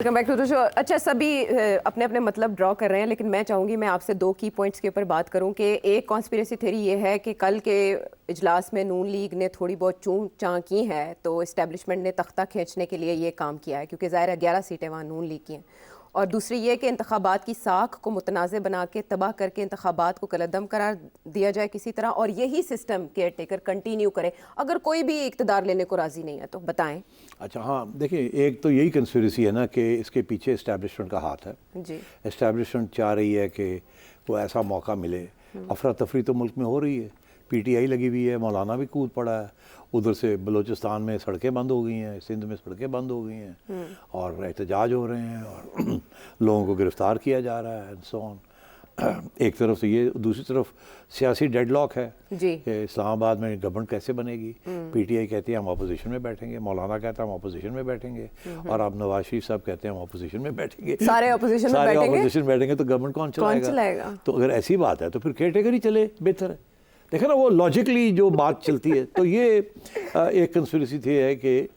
Welcome back to the show. अच्छा, सभी अपने अपने मतलब ड्रॉ कर रहे हैं, लेकिन मैं चाहूँगी मैं आपसे दो की पॉइंट्स के ऊपर बात करूँ कि एक कॉन्स्पिरेसी थ्योरी ये है कि कल के इजलास में नून लीग ने थोड़ी बहुत चूं चाँ की है तो इस्टेब्लिशमेंट ने तख्ता खींचने के लिए ये काम किया है, क्योंकि ज़ाहिर है 11 सीटें वहाँ नून लीग की हैं। और दूसरी ये कि इंतखाबात की साख को मुतनाज़ बना के तबाह करके इंतखाबात को कलअदम करार दिया जाए किसी तरह, और यही सिस्टम केयर टेकर कंटिन्यू करे अगर कोई भी इक़्तिदार लेने को राज़ी नहीं है तो। बताएं। अच्छा, हाँ, देखिए, एक तो यही कंस्पिरेसी है ना कि इसके पीछे इस्टेब्लिशमेंट का हाथ है। जी, इस्टेब्लिशमेंट चाह रही है कि वो ऐसा मौका मिले। अफरा तफरी तो मुल्क में हो रही है, पीटीआई लगी हुई है, मौलाना भी कूद पड़ा है, उधर से बलूचिस्तान में सड़कें बंद हो गई हैं, सिंध में सड़कें बंद हो गई हैं और एहतजाज हो रहे हैं और लोगों को गिरफ़्तार किया जा रहा है एंड सो ऑन। एक तरफ से ये, दूसरी तरफ सियासी डेडलॉक है जी, कि इस्लामाबाद में गवर्नमेंट कैसे बनेगी। पीटीआई कहती है हम अपोजिशन में बैठेंगे, मौलाना कहता है हम अपोजिशन में बैठेंगे और अब नवाज शरीफ साहब कहते हैं हम अपोजिशन में बैठेंगे। सारे अपोजिशन में बैठेंगे तो गवर्नमेंट कौन चलाएगा? तो अगर ऐसी बात है तो फिर केयर टेकर ही चले, बेहतर है। देखो ना, वो लॉजिकली जो बात चलती है। तो ये एक कंस्पिरेसी थी है कि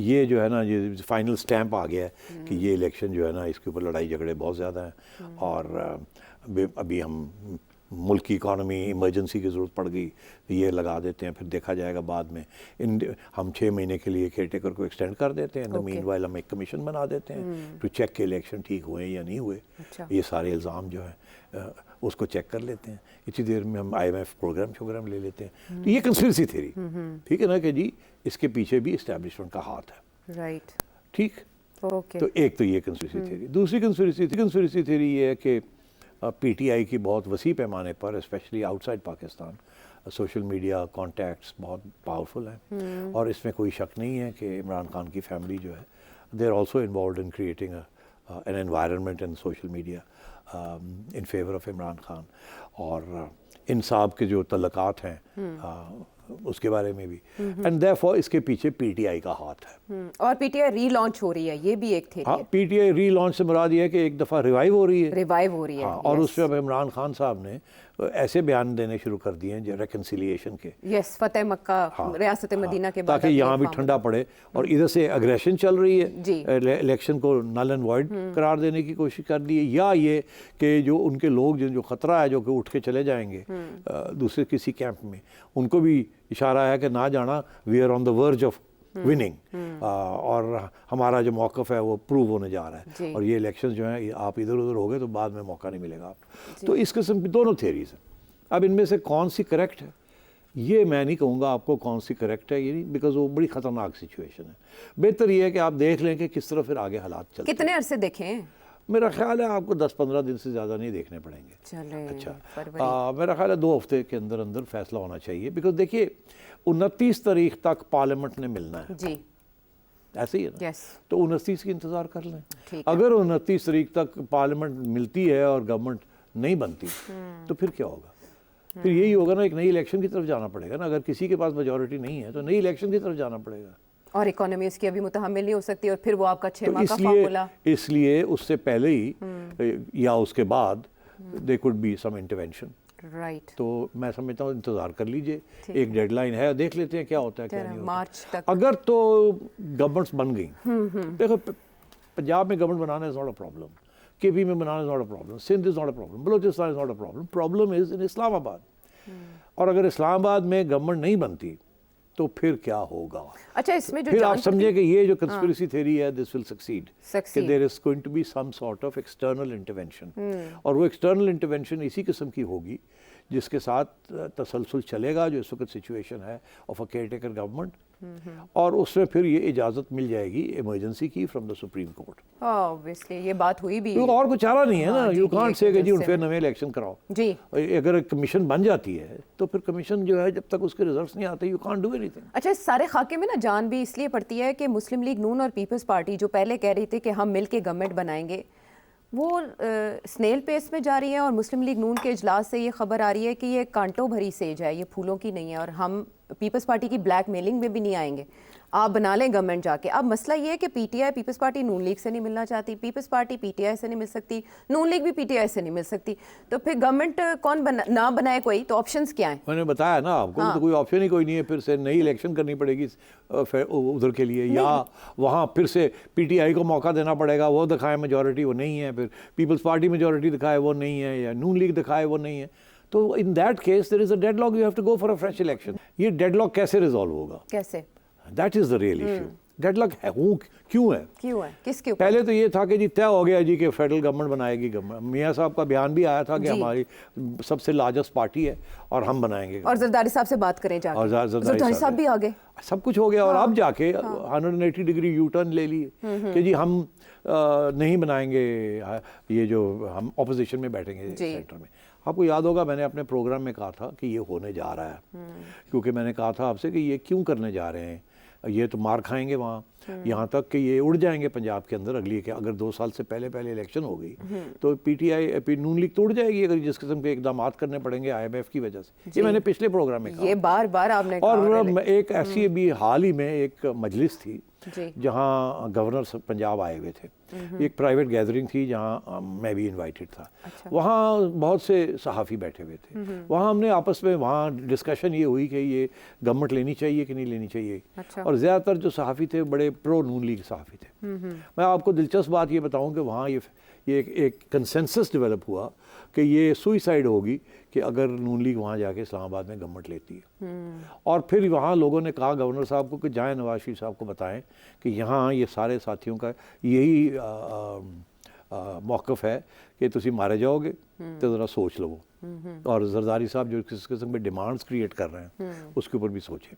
ये जो है ना, ये फाइनल स्टैंप आ गया है कि ये इलेक्शन जो है ना, इसके ऊपर लड़ाई झगड़े बहुत ज़्यादा हैं और अभी हम मुल्क की इकॉनमी इमरजेंसी की ज़रूरत पड़ गई तो ये लगा देते हैं, फिर देखा जाएगा बाद में। हम 6 महीने के लिए केयर टेकर को एक्सटेंड कर देते हैं, इन द मीनवाइल हम एक कमीशन बना देते हैं टू चेक के इलेक्शन ठीक हुए या नहीं हुए। अच्छा। ये सारे इल्ज़ाम जो है उसको चेक कर लेते हैं, इतनी देर में हम IMF प्रोग्राम ले लेते हैं। तो ये कंस्पिरेसी थ्योरी, ठीक है ना, कि जी इसके पीछे भी इस्टेब्लिशमेंट का हाथ है। राइट, ठीक, ओके। तो एक तो ये कंस्पिरेसी थ्योरी। दूसरी कंस्पिरेसी थ्योरी ये है कि पीटीआई की बहुत वसी पैमाने पर, specially outside Pakistan, social media contacts बहुत पावरफुल हैं और इसमें कोई शक नहीं है कि इमरान खान की फैमिली जो है, they are also involve in creating an environment in social media in favour of Imran Khan. और इन साहब के जो तल्लकात हैं उसके बारे में भी, एंड देयरफॉर इसके पीछे पीटीआई का हाथ है। और पीटीआई रीलॉन्च हो रही है, ये भी एक थी। हाँ, पीटीआई रीलॉन्च से मुराद ये है कि एक दफ़ा रिवाइव हो रही है। हाँ, और उसमें अब इमरान खान साहब ने ऐसे बयान देने शुरू कर दिए हैं जो रेकन्सिलिएशन के, फतेह मक्का, रियासत मदीना के बाद, ताकि यहाँ भी ठंडा पड़े। और इधर से अग्रेशन चल रही है, इलेक्शन को नल एंड वॉइड करार देने की कोशिश कर दी है, या ये कि जो उनके लोग जो खतरा है जो कि उठ के चले जाएंगे दूसरे किसी कैंप में, उनको भी इशारा है कि ना जाना, we are on the verge of winning और हमारा जो मौक़िफ़ है वो प्रूव होने जा रहा है और ये इलेक्शन जो है आप इधर उधर हो गए तो बाद में मौका नहीं मिलेगा आपको। तो इस किस्म की दोनों थियरीज़ हैं। अब इनमें से कौन सी करेक्ट है ये मैं नहीं कहूँगा आपको कौन सी करेक्ट है, ये नहीं, बिकॉज वो बड़ी ख़तरनाक सिचुएशन है। बेहतर ये है कि आप देख लें कि किस तरह फिर आगे हालात चलते हैं। कितने अरसे देखें? मेरा ख्याल है आपको 10-15 दिन से ज़्यादा नहीं देखने पड़ेंगे। चले, अच्छा, मेरा ख्याल है 2 हफ्ते के अंदर अंदर फैसला होना चाहिए, बिकॉज देखिए 29 तारीख तक पार्लियामेंट ने मिलना है जी, ऐसे ही है ना। तो 29 की इंतज़ार कर लें। अगर 29 तारीख तक पार्लियामेंट मिलती है और गवर्नमेंट नहीं बनती तो फिर क्या होगा? फिर यही होगा ना, एक नई इलेक्शन की तरफ जाना पड़ेगा ना। अगर किसी के पास मेजॉरिटी नहीं है तो नई इलेक्शन की तरफ जाना पड़ेगा और इकोनॉमी उसकी अभी मुतहम्मिल नहीं हो सकती और फिर वो आपका 6 माह का फार्मूला। इसलिए उससे पहले ही या उसके बाद they could be some intervention. Right. तो मैं समझता हूँ इंतज़ार कर लीजिए, एक डेडलाइन है, देख लेते हैं क्या होता है क्या नहीं होता। मार्च तक अगर तो गवर्नमेंट्स बन गई, देखो पंजाब में गवर्नमेंट बनाना is not a problem, KP में बनाना is not a problem, Sindh is not a problem, Balochistan is not a problem, problem is in Islamabad. और अगर इस्लामाबाद में गवर्नमेंट नहीं बनती तो फिर क्या होगा? अच्छा, इसमें जो फिर आप समझे कि ये जो कंस्पिरेसी थ्योरी है दिस विल सक्सीड, कि there is going to be some sort of external intervention. और वो एक्सटर्नल इंटरवेंशन इसी किस्म की होगी जिसके साथ तसलसल चलेगा जो इस वक्त सिचुएशन है of a care taker government, और उसमें फिर ये इजाज़त मिल जाएगी इमरजेंसी की from the supreme court. Obviously ये बात हुई भी, और कुछ चारा नहीं है ना। यू कांट से कि जी फिर नए इलेक्शन कराओ जी। अगर कमीशन बन जाती है तो फिर कमीशन जो है जब तक उसके रिजल्ट्स नहीं आते यू कांट डू एनीथिंग। अच्छा, इस सारे खाके में ना जान भी इसलिए पड़ती है कि मुस्लिम लीग नून और पीपल्स पार्टी जो पहले कह रही थी कि हम मिल के गवर्नमेंट बनाएंगे, वो स्नेल पेस में जा रही है और मुस्लिम लीग नून के इजलास से ये खबर आ रही है कि ये कांटों भरी सेज है, ये फूलों की नहीं है और हम पीपल्स पार्टी की ब्लैक मेलिंग में भी नहीं आएंगे। आप बना लें गवर्नमेंट जाके। अब मसला ये है कि पीटीआई पीपल्स पार्टी नून लीग से नहीं मिलना चाहती, पीपल्स पार्टी पीटीआई से नहीं मिल सकती, नून लीग भी पीटीआई से नहीं मिल सकती, तो फिर गवर्नमेंट कौन ना बनाए कोई, तो ऑप्शंस क्या हैं? मैंने बताया ना आपको, तो कोई ऑप्शन ही कोई नहीं है, फिर से नई इलेक्शन करनी पड़ेगी उधर के लिए, या वहाँ फिर से पीटीआई को मौका देना पड़ेगा, वो दिखाए मेजॉरिटी, वो नहीं है, फिर पीपल्स पार्टी मेजॉरिटी दिखाए, वो नहीं है, या नून लीग दिखाए, वो नहीं है। तो in that case there is a deadlock, you have to go for a fresh election. ये डेडलॉक कैसे रिजॉल्व होगा? कैसे? That is the real issue. Deadlock है क्यों है? किसके ऊपर? पहले तो ये था कि जी तय हो गया जी कि फेडरल गवर्नमेंट बनाएगी, मियाँ साहब का बयान भी आया था कि हमारी सबसे लार्जेस्ट पार्टी है और हम बनाएंगे, और जरदारी साहब से बात करें जाके, और जरदारी साहब भी आ गए, सब कुछ हो गया। और अब जाके 180 डिग्री यू टर्न ले लिए कि जी हम नहीं बनाएंगे, ये जो हम ऑपोजिशन में बैठेंगे सेंटर में। आपको याद होगा मैंने अपने प्रोग्राम में कहा था कि ये होने जा रहा है, क्योंकि मैंने कहा था आपसे कि ये क्यों करने जा रहे हैं, ये तो मार खाएंगे वहाँ, यहाँ तक कि ये उड़ जाएंगे पंजाब के अंदर अगली के, अगर 2 साल से पहले इलेक्शन हो गई तो पीटीआई नून लीग तो उड़ जाएगी, अगर जिस किस्म के इकदाम करने पड़ेंगे IMF की वजह से। ये मैंने पिछले प्रोग्राम में कहा, ये बार आपने कहा। और एक ऐसी भी हाल ही में एक मजलिस थी जहाँ गवर्नर पंजाब आए हुए थे, एक प्राइवेट गैदरिंग थी जहाँ मैं भी इनवाइटेड था। अच्छा। वहाँ बहुत से सहाफ़ी बैठे हुए थे, वहाँ हमने आपस में वहाँ डिस्कशन ये हुई कि ये गवर्नमेंट लेनी चाहिए कि नहीं लेनी चाहिए। अच्छा। और ज़्यादातर जो सहाफ़ी थे बड़े प्रो नून लीग सहाफ़ी थे। मैं आपको दिलचस्प बात ये बताऊँ कि वहाँ ये एक कंसेंसस डेवलप हुआ कि ये सुइसाइड होगी कि अगर नून लीग वहाँ जाके इस्लामाबाद में गवर्नमेंट लेती है। और फिर वहाँ लोगों ने कहा गवर्नर साहब को कि जाएं नवाज शरीफ साहब को बताएं कि यहाँ ये सारे साथियों का यही मौक़िफ़ है कि तुसी मारे जाओगे तो ज़रा सोच लो। और जरदारी साहब जो किस किस्म के डिमांड्स क्रिएट कर रहे हैं उसके ऊपर भी सोचें।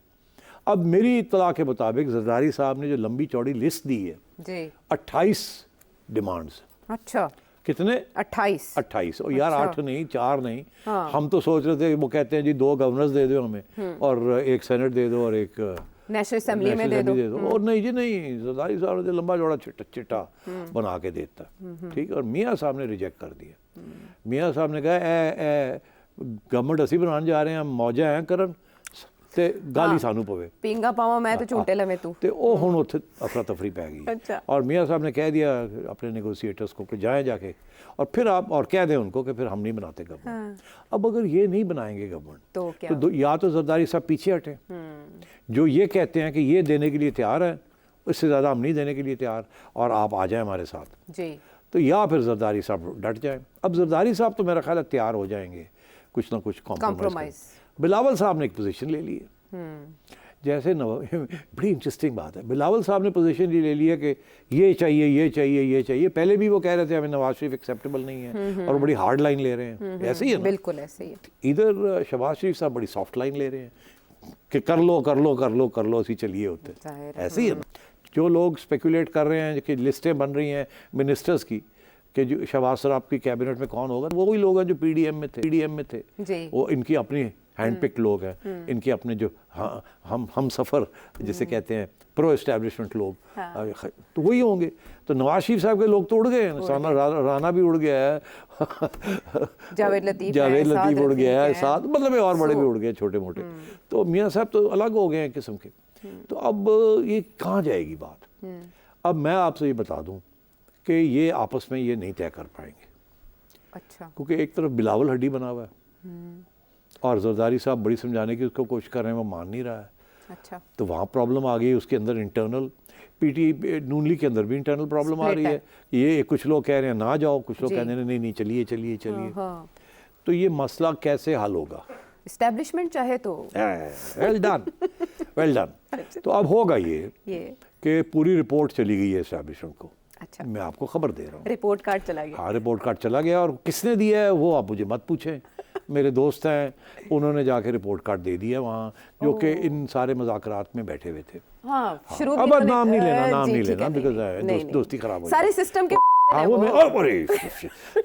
अब मेरी इत्तला के मुताबिक जरदारी साहब ने जो लंबी चौड़ी लिस्ट दी है 28 डिमांड्स। अच्छा, कितने? 28। और यार 8 नहीं, 4 नहीं। हम तो सोच रहे थे, वो कहते हैं जी 2 गवर्नर्स दे दो हमें और एक सेनेट दे दो और एक नेशनल असेंबली में दे दो। और नहीं जी नहीं, जरदारी साहब ने लंबा चौड़ा चिट्टा बना के देता, ठीक। और मियाँ साहब ने रिजेक्ट कर दिया। मियाँ साहब ने कहा गवर्नमेंट असी बनाने जा रहे हैं, हम मौजा हैं करन ते गाली सानू पवे, पिंगा पावा मैं तो झूठे लवे तू, ते ओ हुण उत्थे अफरा तफरी पै गई। अच्छा। और मियाँ साहब ने कह दिया अपने नेगोशिएटर्स को कि जाएं जाके और फिर आप और कह दें उनको कि फिर हम नहीं बनाते गवर्नमेंट। अब अगर ये नहीं बनाएंगे गवर्नमेंट तो क्या? तो या तो जरदारी साहब पीछे हटें, जो ये कहते हैं कि ये देने के लिए तैयार है, इससे ज़्यादा हम नहीं देने के लिए तैयार, और आप आ जाएं हमारे साथ जी। तो या फिर जरदारी साहब डट जाएं। अब जरदारी साहब तो मेरा ख्याल है तैयार हो जाएंगे कुछ ना कुछ कॉम्प्रोमाइज़। बिलावल साहब ने एक पोजीशन ले ली है, जैसे बड़ी इंटरेस्टिंग बात है, बिलावल साहब ने पोजीशन ले लिया कि ये चाहिए ये चाहिए ये चाहिए। पहले भी वो कह रहे थे हमें नवाज शरीफ एक्सेप्टेबल नहीं है और बड़ी हार्ड लाइन ले रहे हैं, ऐसे ही है ना? बिल्कुल ऐसे ही है। इधर शहबाज शरीफ साहब बड़ी सॉफ्ट लाइन ले रहे हैं कि कर लो कर लो कर लो कर लो, ऐसी चलिए होते, ऐसे ही है ना? जो लोग स्पेकुलेट कर रहे हैं कि लिस्टें बन रही हैं मिनिस्टर्स की कि जो शहबाज साहब की कैबिनेट में कौन होगा, वो वही लोग हैं जो पीडीएम में थे जी। वो इनकी अपनी हैंड पिक्ड लोग हैं, इनके अपने जो हम सफ़र जिसे कहते हैं प्रो एस्टैब्लिशमेंट लोग, तो वही होंगे। तो नवाज शरीफ साहब के लोग तो उड़ गए हैं, राना भी उड़ गया है, जावेद लतीफ़ उड़ गया है साथ, मतलब और बड़े भी उड़ गए छोटे मोटे। तो मियाँ साहब तो अलग हो गए हैं किस्म के। तो अब ये कहाँ जाएगी बात? अब मैं आपसे ये बता दूं कि ये आपस में ये नहीं तय कर पाएंगे। अच्छा। क्योंकि एक तरफ बिलावल हड्डी बना हुआ है और जरदारी साहब बड़ी समझाने की उसको कोशिश कर रहे हैं, वो मान नहीं रहा है। अच्छा। तो वहाँ प्रॉब्लम आ गई, उसके अंदर इंटरनल नून लीग के अंदर भी इंटरनल प्रॉब्लम आ रही है। ये कुछ लोग कह रहे हैं ना जाओ, कुछ लोग कह रहे हैं नहीं नहीं चलिए चलिए चलिए। तो ये मसला कैसे हल होगा? एस्टैब्लिशमेंट चाहे तो वेल डन वेल डन। तो अब होगा ये कि पूरी रिपोर्ट चली गई है एस्टैब्लिशमेंट को। अच्छा। मैं आपको खबर दे रहा हूँ, रिपोर्ट कार्ड चला गया। हाँ, रिपोर्ट कार्ड चला गया, और किसने दिया है वो आप मुझे मत पूछें। मेरे दोस्त हैं, उन्होंने जाके रिपोर्ट कार्ड दे दिया वहाँ, जो कि इन सारे मज़ाकरात में बैठे हुए थे। हाँ, अब नाम नहीं लेना बिकॉज दोस्ती खराब हो सारे सिस्टम के। हाँ, वो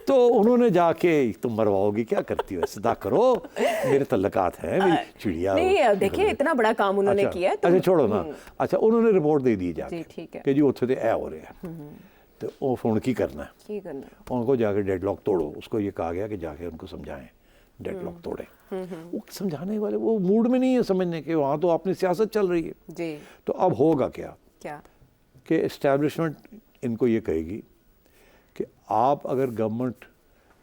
तो उन्होंने जाके तुम मरवाओगी क्या करती हो, सदा करो, मेरे तल्लकात हैं, मेरी चिड़िया। नहीं देखिए इतना बड़ा काम उन्होंने किया है। अच्छा छोड़ो ना। अच्छा, उन्होंने रिपोर्ट दे दी जाके कि जी उत्थे ते हो रहा है, तो वो फोन की करना है, उनको जाके डेडलॉक तोड़ो। उसको ये कहा गया कि जाके उनको समझाएं डेडलॉक तोड़ें। वो समझाने वाले वो मूड में नहीं है समझने के, वहाँ तो अपनी सियासत चल रही है जी। तो अब होगा क्या क्या कि एस्टैब्लिशमेंट इनको ये कहेगी कि आप अगर गवर्नमेंट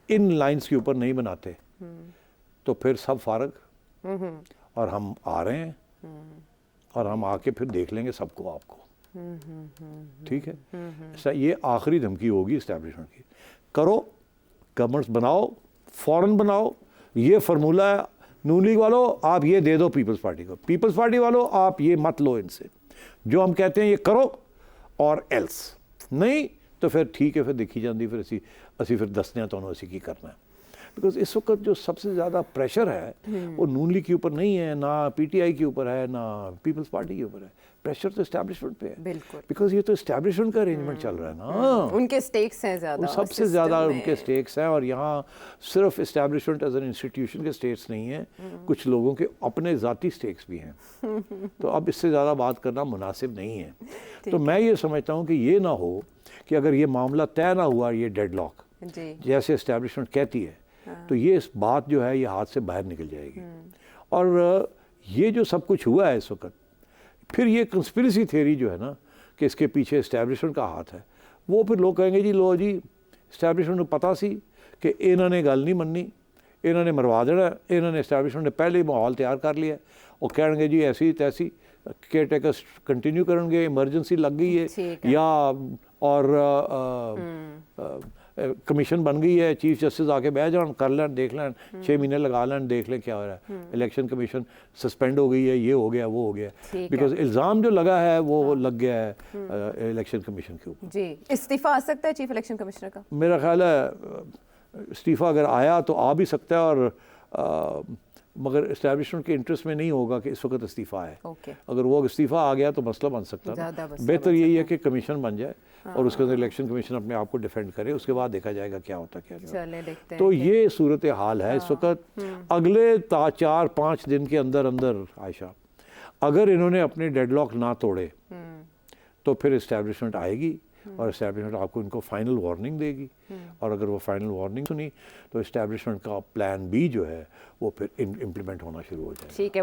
इन लाइंस के ऊपर नहीं बनाते तो फिर सब फारग, और हम आ रहे हैं और हम आके फिर देख लेंगे सबको आपको, ठीक है। ऐसा ये आखिरी धमकी होगी इस्टेब्लिशमेंट की। करो, गवर्नमेंट्स बनाओ, फौरन बनाओ। ये फार्मूला है नून लीग वालों, आप ये दे दो पीपल्स पार्टी को, पीपल्स पार्टी वालों आप ये मत लो इनसे, जो हम कहते हैं ये करो, और एल्स नहीं तो फिर ठीक है, फिर देखी जाती, फिर असी फिर दसने तो असी की करना है। बिकॉज इस वक्त जो सबसे ज़्यादा प्रेशर है वो नून लीग के ऊपर नहीं है, ना पीटीआई के ऊपर है, ना पीपल्स पार्टी के ऊपर है, प्रेशर तो एस्टैब्लिशमेंट पे है। बिल्कुल। बिकॉज ये तो एस्टैब्लिशमेंट का अरेंजमेंट चल रहा है ना, उनके स्टेक्स हैं ज़्यादा, सबसे ज़्यादा उनके स्टेक्स हैं। और यहाँ सिर्फ एस्टैब्लिशमेंट एज एन इंस्टीट्यूशन के स्टेक्स नहीं है, कुछ लोगों के अपने ज़ाती स्टेक्स भी हैं। तो अब इससे ज़्यादा बात करना मुनासिब नहीं है। तो मैं ये समझता हूँ कि ये ना हो कि अगर ये मामला तय ना हुआ, ये डेडलॉक जैसे एस्टैब्लिशमेंट कहती है, तो ये इस बात जो है ये हाथ से बाहर निकल जाएगी। और ये जो सब कुछ हुआ है इस वक्त, फिर ये कंस्पिरेसी थ्योरी जो है ना कि इसके पीछे एस्टैब्लिशमेंट का हाथ है, वो फिर लोग कहेंगे जी लो जी एस्टैब्लिशमेंट को पता सी कि इन्होंने गल नहीं मननी, इन्होंने मरवा देना, इन्होंने एस्टैब्लिशमेंट ने पहले ही माहौल तैयार कर लिया, और कहेंगे जी ऐसी तैसी केयर टेकर्स कंटिन्यू करेंगे, इमरजेंसी लग गई है या और कमीशन बन गई है, चीफ जस्टिस आके बह जान कर लें, देख लें, 6 महीने लगा लें, देख लें क्या हो रहा है। इलेक्शन कमीशन सस्पेंड हो गई है, ये हो गया, वो हो गया, बिकॉज इल्ज़ाम जो लगा है वो लग गया है इलेक्शन कमीशन के ऊपर। जी, इस्तीफा आ सकता है चीफ इलेक्शन कमिश्नर का? मेरा ख्याल है इस्तीफा अगर आया तो आ भी सकता है, और मगर इस्टेब्लिशमेंट के इंटरेस्ट में नहीं होगा कि इस वक्त इस्तीफ़ा है। अगर वो इस्तीफ़ा आ गया तो मसला बन सकता है। बेहतर यही है कि कमीशन बन जाए और उसके अंदर इलेक्शन कमीशन अपने आप को डिफेंड करे, उसके बाद देखा जाएगा क्या होता क्या नहीं। तो ये सूरत हाल है इस वक्त। अगले 4-5 दिन के अंदर अंदर आयशा, अगर इन्होंने अपने डेडलॉक ना तोड़े तो फिर इस्टेब्लिशमेंट आएगी और इस्टेब्लिशमेंट आपको इनको फाइनल वार्निंग देगी, और अगर वो फाइनल वार्निंग सुनी तो इस्टेब्लिशमेंट का प्लान बी जो है वो फिर इम्प्लीमेंट होना शुरू हो जाएगा। ठीक है।